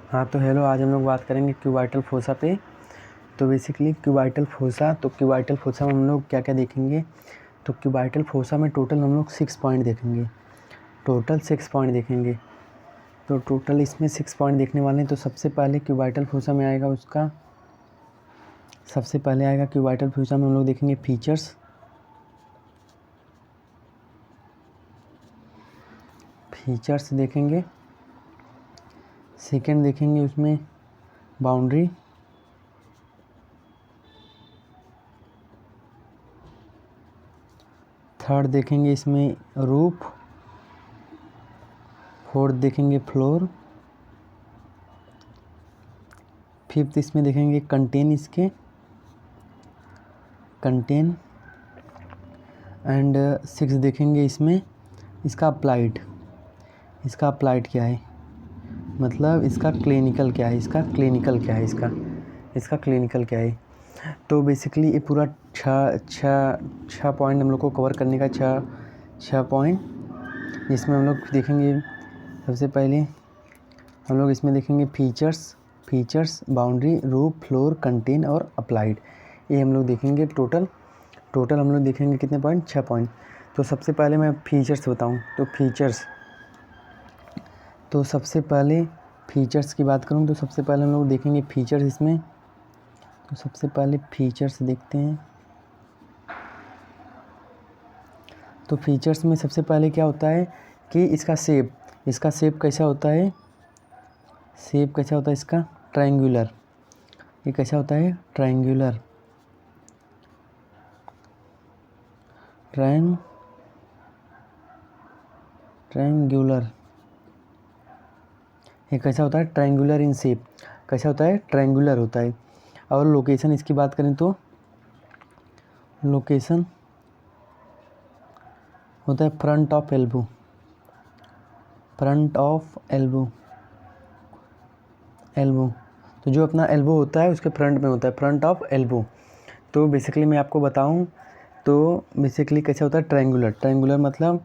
हाँ तो हेलो, आज हम लोग बात करेंगे क्यूबाइटल फोसा पे। तो बेसिकली क्यूबाइटल फोसा, तो क्यूबाइटल फोसा में हम लोग क्या क्या देखेंगे। तो क्यूबाइटल फोसा में टोटल हम लोग 6 पॉइंट देखेंगे। तो टोटल इसमें 6 पॉइंट देखने वाले हैं। तो सबसे पहले क्यूबाइटल फोसा में आएगा क्यूबाइटल फोसा में हम लोग देखेंगे फीचर्स देखेंगे। सेकेंड देखेंगे उसमें बाउंड्री। थर्ड देखेंगे इसमें रूफ। फोर्थ देखेंगे फ्लोर। फिफ्थ इसमें देखेंगे कंटेन एंड सिक्स देखेंगे इसमें इसका अप्लाइड क्या है, मतलब इसका क्लिनिकल क्या है। तो बेसिकली ये पूरा छः पॉइंट हम लोग को कवर करने का, छः पॉइंट जिसमें हम लोग देखेंगे। सबसे पहले हम लोग इसमें देखेंगे features, boundary, roof, floor, contain और अप्लाइड। ये हम लोग देखेंगे। टोटल हम लोग देखेंगे कितने पॉइंट, 6 पॉइंट। तो सबसे पहले मैं फीचर्स बताऊं तो सबसे पहले फीचर्स की बात करूं तो सबसे पहले हम लोग देखेंगे फीचर्स इसमें। तो सबसे पहले फीचर्स देखते हैं। तो फीचर्स में सबसे पहले क्या होता है कि इसका शेप कैसा होता है। इसका ट्रायंगुलर। ये कैसा होता है, ट्रायंगुलर। ये कैसा होता है, ट्रायंगुलर इन शेप। कैसा होता है, ट्रायंगुलर होता है। और लोकेशन इसकी बात करें तो लोकेशन होता है फ्रंट ऑफ एल्बो। तो जो अपना एल्बो होता है उसके फ्रंट में होता है, फ्रंट ऑफ एल्बो। तो बेसिकली मैं आपको बताऊं तो बेसिकली कैसे होता है, ट्रायंगुलर मतलब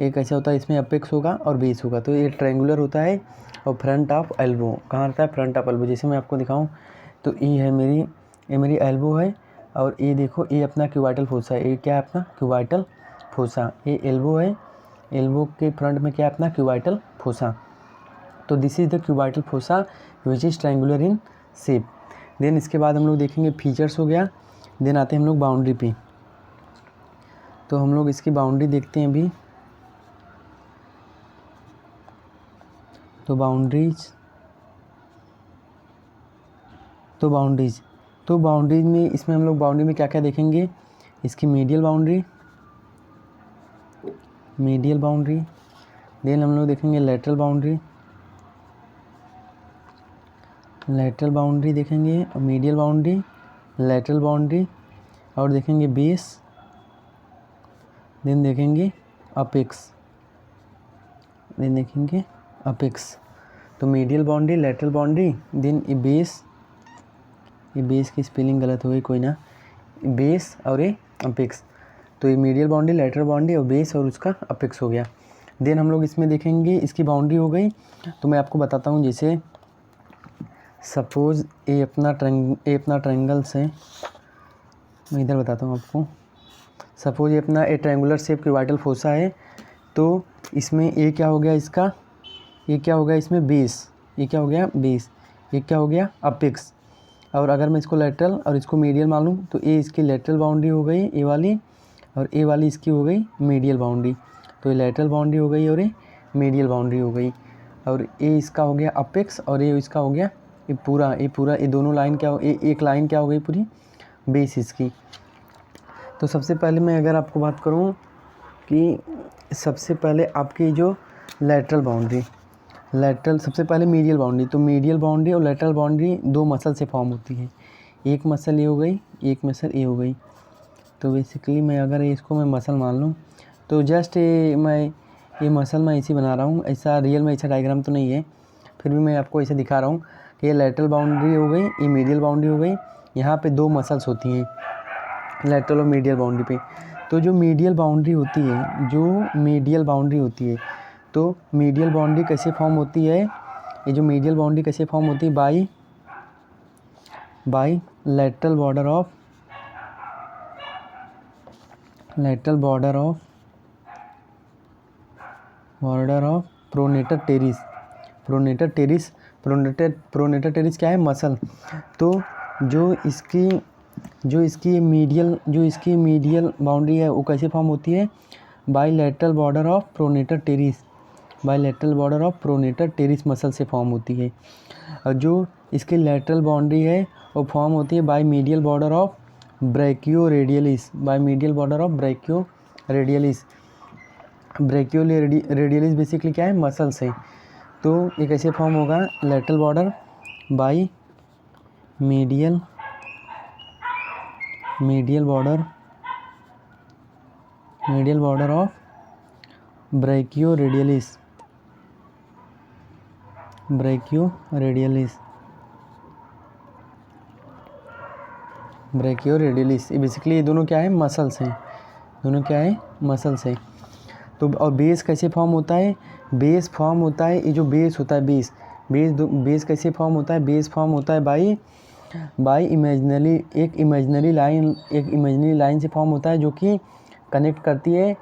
ये कैसे होता है, इसमें अपेक्स होगा और बेस होगा। तो ये ट्रायंगुलर होता है। और फ्रंट ऑफ एल्बो कहाँ रहता है, फ्रंट ऑफ एल्बो। जैसे मैं आपको दिखाऊं तो ये मेरी एल्बो है। और ये देखो, ये अपना क्यूबाइटल फोसा है। ये क्या है, अपना क्यूबाइटल फोसा। ये एल्बो है, एल्बो के फ्रंट में क्या है, अपना क्यूबाइटल फोसा। तो this is the cubital fossa which is triangular in shape. Then इसके बाद हम लोग देखेंगे फीचर्स हो गया। देन आते हैं हम लोग बाउंड्री पे। तो हम लोग इसकी बाउंड्री देखते हैं अभी। तो बाउंड्रीज में इसमें हम लोग बाउंड्री में क्या क्या देखेंगे। इसकी मीडियल बाउंड्री। देन हम लोग देखेंगे लेटरल बाउंड्री देखेंगे, मीडियल बाउंड्री, लेटरल बाउंड्री, और देखेंगे बेस। देन देखेंगे अपेक्स। तो medial boundary, lateral boundary, then ये बेस की स्पेलिंग गलत हो गई, कोई ना, बेस और ये अपेक्स। तो ये मीडियल बाउंड्री, लेटरल बाउंड्री और बेस और उसका अपेक्स हो गया। देन हम लोग इसमें देखेंगे इसकी बाउंड्री हो गई। तो मैं आपको बताता हूँ, जैसे सपोज ये अपना ट्रायंगल से, मैं इधर बताता हूँ आपको। सपोज ये अपना ट्रायंगुलर शेप क्यूबाइटल फोसा है। तो इसमें ये क्या हो गया, इसमें बेस। ये क्या हो गया अपेक्स। और अगर मैं इसको लेटरल और इसको मीडियल मानूँ तो ये इसकी लेटरल बाउंड्री हो गई, ये वाली, और ये वाली इसकी हो गई मीडियल बाउंड्री। तो ये लेटरल बाउंड्री हो गई और ये मीडियल बाउंड्री हो गई। और ये इसका हो गया अपेक्स और ये इसका हो गया ये पूरा ये दोनों लाइन क्या हो, एक लाइन क्या हो गई पूरी, बेस इसकी। तो सबसे पहले मैं अगर आपको बात करूं कि सबसे पहले आपकी जो सबसे पहले मीडियल बाउंड्री। तो मीडियल बाउंड्री और लेटरल बाउंड्री दो मसल से फॉर्म होती है। एक मसल ये हो गई, एक मसल ये हो गई। तो बेसिकली मैं अगर इसको मैं मसल मान लूँ तो जस्ट ये मसल मैं ऐसे बना रहा हूँ। ऐसा रियल में ऐसा डायग्राम तो नहीं है, फिर भी मैं आपको ऐसे दिखा रहा हूँ कि ये लेटरल बाउंड्री हो गई, ये मीडियल बाउंड्री हो गई। यहाँ पे दो मसल्स होती हैं लेटरल और मीडियल बाउंड्री पे। तो जो मीडियल बाउंड्री होती है, तो मीडियल बाउंड्री कैसे फॉर्म होती है। ये जो मीडियल बाउंड्री कैसे फॉर्म होती है, by lateral border of pronator teres क्या है, मसल। तो जो इसकी मीडियल बाउंड्री है वो कैसे फॉर्म होती है, by lateral border of pronator teres muscle से फॉर्म होती है। और जो इसकी लेटरल बाउंड्री है वो फॉर्म होती है by medial border of brachioradialis basically क्या है, मसल से। तो ये कैसे फॉर्म होगा, lateral border by medial border of brachioradialis. ये बेसिकली ये दोनों क्या है, मसल्स हैं। तो और बेस कैसे फॉर्म होता है, ये जो बेस होता है, बेस कैसे फॉर्म होता है, बेस फॉर्म होता है बाई एक इमेजिनरी लाइन से फॉर्म होता है, जो कि कनेक्ट करती है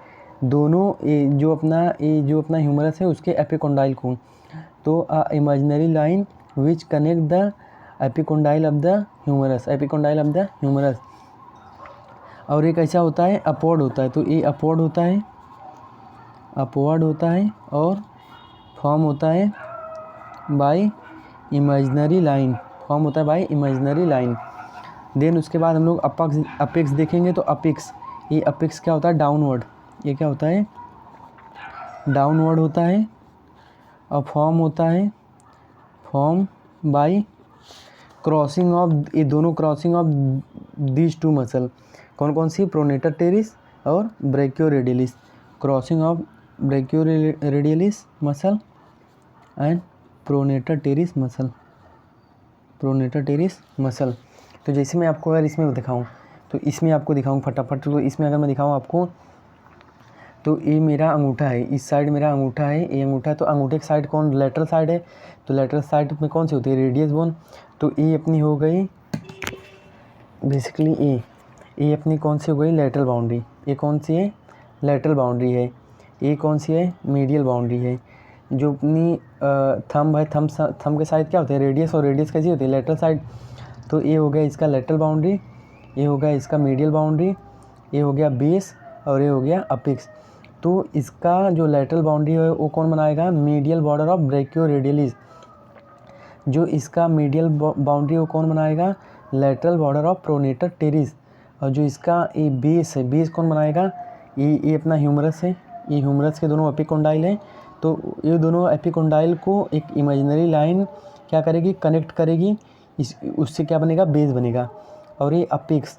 दोनों जो अपना ह्यूमरस है उसके एपिकोंडाइल को। तो imaginary line which connect the epicondyle of the humerus. और ये कैसा होता है, अपवर्ड होता है। तो ये अपवर्ड होता है और फॉर्म होता है बाई इमेजिनरी लाइन। देन उसके बाद हम लोग अपेक्स देखेंगे। तो अपेक्स क्या होता है, डाउनवर्ड। ये क्या होता है, डाउनवर्ड होता है और form by crossing of these two muscle. कौन सी, प्रोनेटर टेरिस और brachioradialis. Crossing of brachioradialis muscle and pronator teres muscle. तो जैसे मैं आपको अगर इसमें दिखाऊं, तो इसमें आपको दिखाऊं फटाफट। तो इसमें अगर मैं दिखाऊं आपको, तो ये मेरा अंगूठा है, इस साइड मेरा अंगूठा है, ये अंगूठा है। तो अंगूठे की साइड कौन, लेटरल साइड है। तो लेटरल साइड में कौन सी होती है, रेडियस बोन। तो ये अपनी हो गई बेसिकली ये अपनी कौन सी हो गई, लेटरल बाउंड्री। ये कौन सी है, लेटरल बाउंड्री है। ये कौन सी है, मीडियल बाउंड्री है। जो अपनी थंब है, थंब के साइड क्या होते हैं, रेडियस, और रेडियस कैसी होती है, लेटरल साइड। तो ये हो गया इसका लेटरल बाउंड्री, ये हो गया इसका मीडियल बाउंड्री, ये हो गया बेस, और ये हो गया अपेक्स। तो इसका जो लेटरल बाउंड्री है वो कौन बनाएगा, मीडियल बॉर्डर ऑफ ब्रैकियो रेडियलिस। जो इसका मीडियल बाउंड्री वो कौन बनाएगा, lateral border of pronator teres. और जो इसका ये बेस है, बेस कौन बनाएगा, ये अपना ह्यूमरस है। ये ह्यूमरस के दोनों एपिकोंडाइल हैं। तो ये दोनों एपिकोंडाइल को एक इमेजिनरी लाइन क्या करेगी, कनेक्ट करेगी, उससे क्या बनेगा, बेस बनेगा। और ये अपेक्स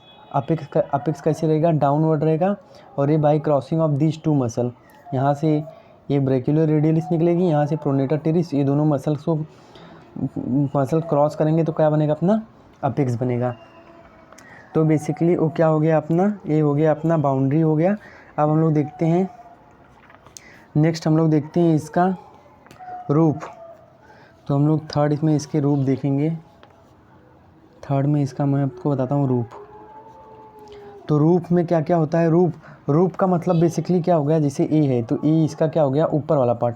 कैसे रहेगा, डाउनवर्ड रहेगा। और ये by crossing of this two muscle, यहाँ से ये ब्रैकियो रेडियलिस निकलेगी, यहाँ से प्रोनेटर टेरिस। ये दोनों मसल क्रॉस करेंगे तो क्या बनेगा, अपना अपेक्स बनेगा। तो बेसिकली वो क्या हो गया अपना, ये हो गया अपना बाउंड्री हो गया। अब हम लोग देखते हैं नेक्स्ट, हम लोग देखते हैं इसका रूप। तो हम लोग थर्ड इसमें इसके रूप देखेंगे। थर्ड में इसका मैं आपको बताता हूँ रूप। तो रूप में क्या क्या होता है, रूप का मतलब बेसिकली क्या हो गया, जैसे ए है तो ए इसका क्या हो गया, ऊपर वाला पार्ट।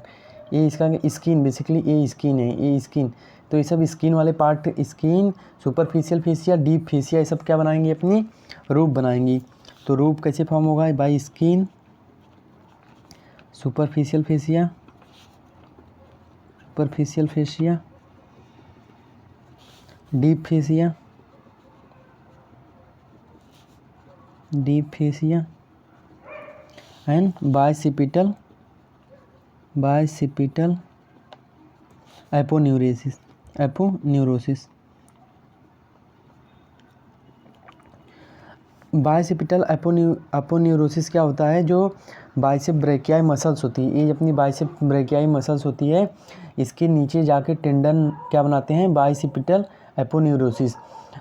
ये इसका स्किन, बेसिकली ये स्किन है, ये स्किन। तो ये सब स्किन वाले part, skin, superficial fascia, deep fascia, ये सब क्या बनाएंगे, अपनी रूप बनाएंगी। तो रूप कैसे फॉर्म होगा, by skin, superficial fascia, deep fascia and bicipital aponeurosis. Bicipital aponeurosis क्या होता है, जो बाइसेप ब्रेकियाई मसल्स होती है, ये अपनी बाइसेप ब्रेकियाई मसल्स होती है, इसके नीचे जाके टेंडन क्या बनाते हैं, बाइसिपिटल एपोन्यूरोसिस।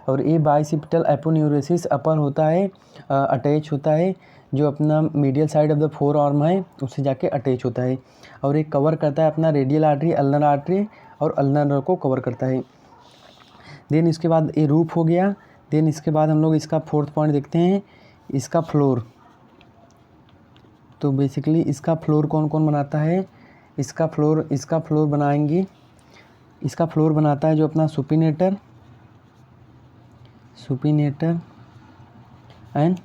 और ये बाइसिपिटल एपोन्यूरोसिस अपर होता है, अटैच होता है, जो अपना medial side of the four arm है उससे जाके अटैच होता है। और ये कवर करता है अपना रेडियल आर्टरी, अल्नर आर्टरी और अल्नर नर्व को कवर करता है। देन इसके बाद ये रूफ हो गया। देन इसके बाद हम लोग इसका फोर्थ पॉइंट देखते हैं, इसका फ्लोर। तो बेसिकली इसका फ्लोर कौन कौन बनाता है, इसका फ्लोर बनाएंगे, इसका फ्लोर बनाता है जो अपना सुपिनेटर एंड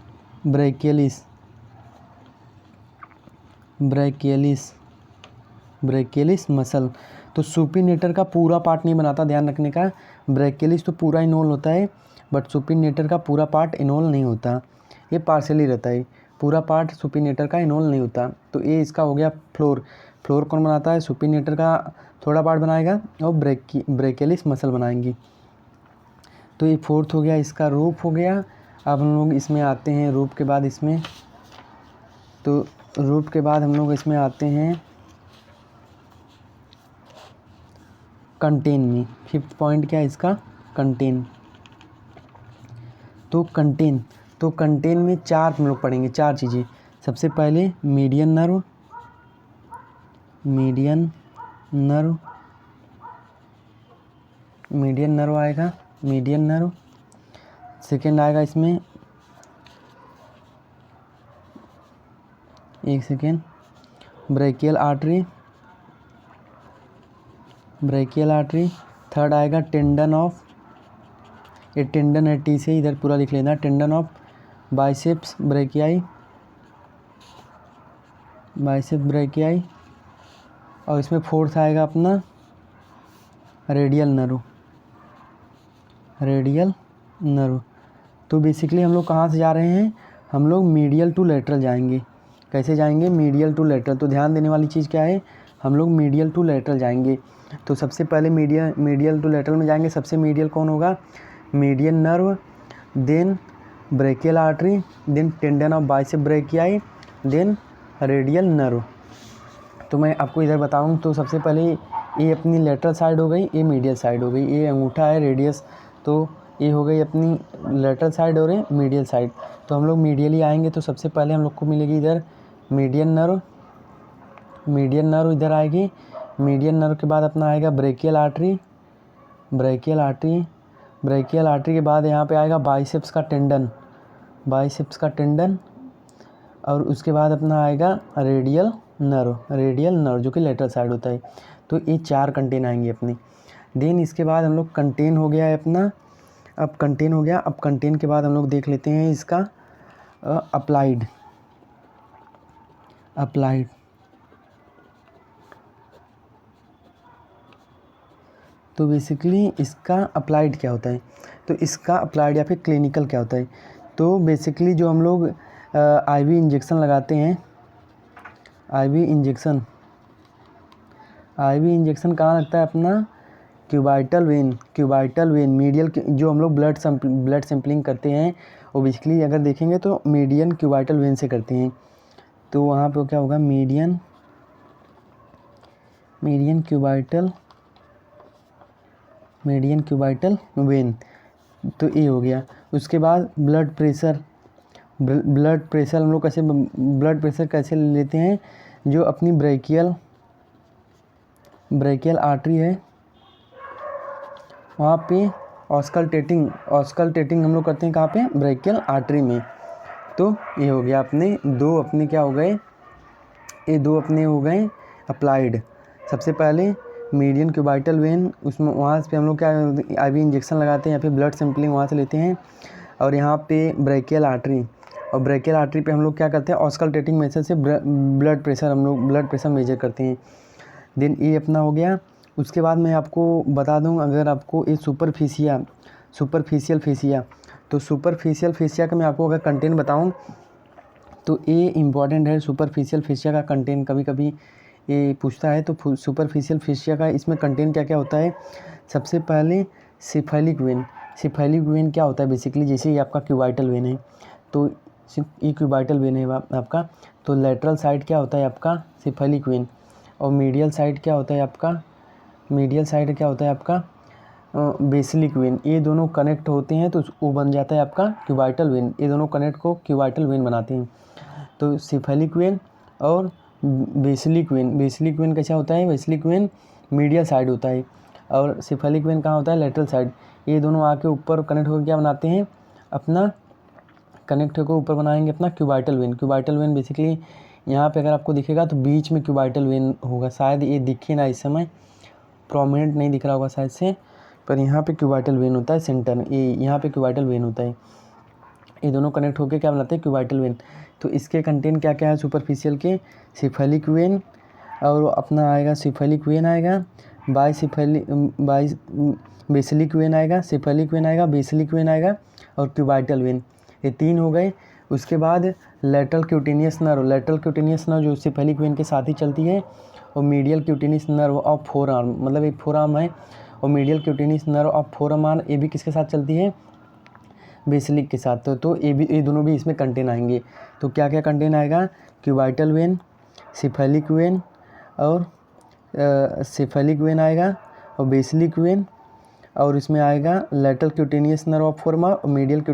ब्रैकियलिस मसल। तो सुपिनेटर का पूरा पार्ट नहीं बनाता, ध्यान रखने का। ब्रैकियलिस तो पूरा इनोल होता है, बट सुपिनेटर का पूरा पार्ट इनोल नहीं होता, ये पार्शियली रहता है, पूरा पार्ट सुपिनेटर का इनोल नहीं होता। तो ये इसका हो गया फ्लोर कौन बनाता है, सुपिनेटर का थोड़ा पार्ट बनाएगा और ब्रैकियलिस मसल बनाएंगी। तो ये फोर्थ हो गया, इसका रूफ हो गया। अब हम लोग इसमें आते हैं रूफ के बाद इसमें, तो रूफ के बाद हम लोग इसमें आते हैं कंटेन में। फिफ्थ पॉइंट क्या है इसका, कंटेन। तो कंटेन में चार हम लोग पढ़ेंगे, चार चीज़ें। सबसे पहले मीडियन नर्व आएगा, मीडियन नर्व। सेकेंड आएगा इसमें, एक सेकेंड, ब्रैकियल आर्टरी। थर्ड आएगा टेंडन ऑफ, ये टेंडन है टी से, इधर पूरा लिख लेना, टेंडन ऑफ बाइसेप्स ब्रैकियाई। और इसमें फोर्थ आएगा अपना रेडियल नर्व। तो बेसिकली हम लोग कहाँ से जा रहे हैं, हम लोग मीडियल टू लेटरल जाएंगे। कैसे जाएंगे, मीडियल टू लेटरल। तो ध्यान देने वाली चीज़ क्या है, हम लोग मीडियल टू लेटरल जाएंगे। तो सबसे पहले मीडियल टू लेटरल में जाएंगे। सबसे मीडियल कौन होगा, median nerve, then brachial artery, then tendon of bicep brachii, then radial nerve. तो मैं आपको इधर बताऊं तो सबसे पहले ये अपनी लेटरल साइड हो गई, ये मीडियल साइड हो गई। ये अंगूठा है रेडियस, तो ये हो गई अपनी लेटरल साइड और मीडियल साइड। तो हम लोग मीडियली आएंगे, तो सबसे पहले हम लोग को मिलेगी इधर मीडियन नर्व इधर आएगी। मीडियन नर्व के बाद अपना आएगा ब्रैकियल आर्टरी के बाद यहाँ पे आएगा बाइसेप्स का टेंडन, और उसके बाद अपना आएगा रेडियल नर्व जो कि लेटरल साइड होता है। तो ये चार कंटेन आएंगे अपने। देन इसके बाद हम लोग कंटेन हो गया है अपना, अब कंटेन के बाद हम लोग देख लेते हैं इसका अप्लाइड। तो बेसिकली इसका अप्लाइड क्या होता है, तो इसका अप्लाइड या फिर क्लिनिकल क्या होता है। तो बेसिकली जो हम लोग आईवी इंजेक्शन लगाते हैं, आईवी इंजेक्शन कहाँ लगता है अपना, क्यूबाइटल वेन मीडियल। जो हम लोग ब्लड सैंपलिंग करते हैं वो बेसिकली अगर देखेंगे तो मीडियन क्यूबाइटल वेन से करते हैं। तो वहाँ पे क्या होगा, मीडियन क्यूबाइटल वेन। तो ये हो गया। उसके बाद ब्लड प्रेशर हम लोग कैसे ब्लड प्रेशर कैसे लेते हैं, जो अपनी ब्रैकियल आर्टरी है वहाँ पे ऑस्कल्टेटिंग हम लोग करते हैं, कहाँ पे, ब्रैकियल आर्टरी में। तो ये हो गया अपने क्या हो गए, ये दो अपने हो गए अप्लाइड। सबसे पहले मीडियन क्यूबाइटल वेन, उसमें वहाँ से हम लोग क्या आईवी इंजेक्शन लगाते हैं या फिर ब्लड सैंपलिंग वहाँ से लेते हैं। और यहाँ पे ब्रैकियल आर्टरी, और ब्रैकियल आर्टरी पे हम लोग क्या करते हैं, ऑस्कल्टेटिंग मेथड से ब्लड प्रेशर मेजर करते हैं। देन ये अपना हो गया। उसके बाद मैं आपको बता दूं, अगर आपको ये सुपरफिशियल फेसिया, तो सुपरफिशियल फेसिया का मैं आपको अगर कंटेंट बताऊं तो ये इम्पॉर्टेंट है। सुपरफिशियल फेसिया का कंटेंट कभी कभी ये पूछता है। तो सुपरफिशियल फेसिया का इसमें कंटेंट क्या क्या होता है। सबसे पहले सिफेलिक वेन क्या होता है, बेसिकली जैसे ये आपका क्यूबाइटल वेन है, तो ये क्यूबाइटल वेन है आपका। तो लेटरल साइड क्या होता है आपका, सिफेलिक वेन, और मीडियल साइड क्या होता है आपका बेसिलिक वेन। ये दोनों कनेक्ट होते हैं तो वो बन जाता है आपका क्यूबाइटल वेन। ये दोनों कनेक्ट को क्यूबाइटल वेन बनाते हैं। तो सिफेलिक वेन और बेसिलिक वेन कैसा होता है, बेसिलिक वेन मीडियल साइड होता है, और सिफेलिक वेन कहाँ होता है, लेटरल साइड। ये दोनों आके ऊपर कनेक्ट होकर क्या बनाते हैं, अपना कनेक्ट होकर ऊपर बनाएंगे अपना cubital when. Cubital when basically यहाँ पे अगर आपको दिखेगा तो बीच में क्यूबाइटल वेन होगा, शायद ये दिखे ना इस समय, प्रोमिनेंट नहीं दिख रहा होगा शायद से, पर यहाँ पे क्यूबाइटल वेन होता है सेंटर, ये यहाँ पे क्यूबाइटल वेन होता है। ये दोनों कनेक्ट होकर क्या बनाते हैं, क्यूबाइटल वेन। तो इसके कंटेंट क्या क्या है सुपरफिशियल के, सिफेलिक वेन और अपना आएगा सिफेलिक वेन आएगा, बेसिलिक वेन आएगा, सिफेलिक वेन आएगा, बेसिलिक वेन आएगा और क्यूबाइटल वेन, ये 3 हो गए। उसके बाद lateral cutaneous nerve, lateral cutaneous nerve जो सिफेलिक वेन के साथ ही चलती है, और medial cutaneous nerve of four arm, मतलब एक फोर आर्म है, और medial cutaneous nerve of four arm ये भी किसके साथ चलती है, बेसिलिक के साथ। तो ये दोनों भी इसमें कंटेन आएंगे। तो क्या क्या कंटेन आएगा, क्यूबाइटल वेन, सिफेलिक वेन और सिफेलिक वेन आएगा, और बेसिलिक वेन, और इसमें आएगा lateral cutaneous nerve of four arm और मीडियल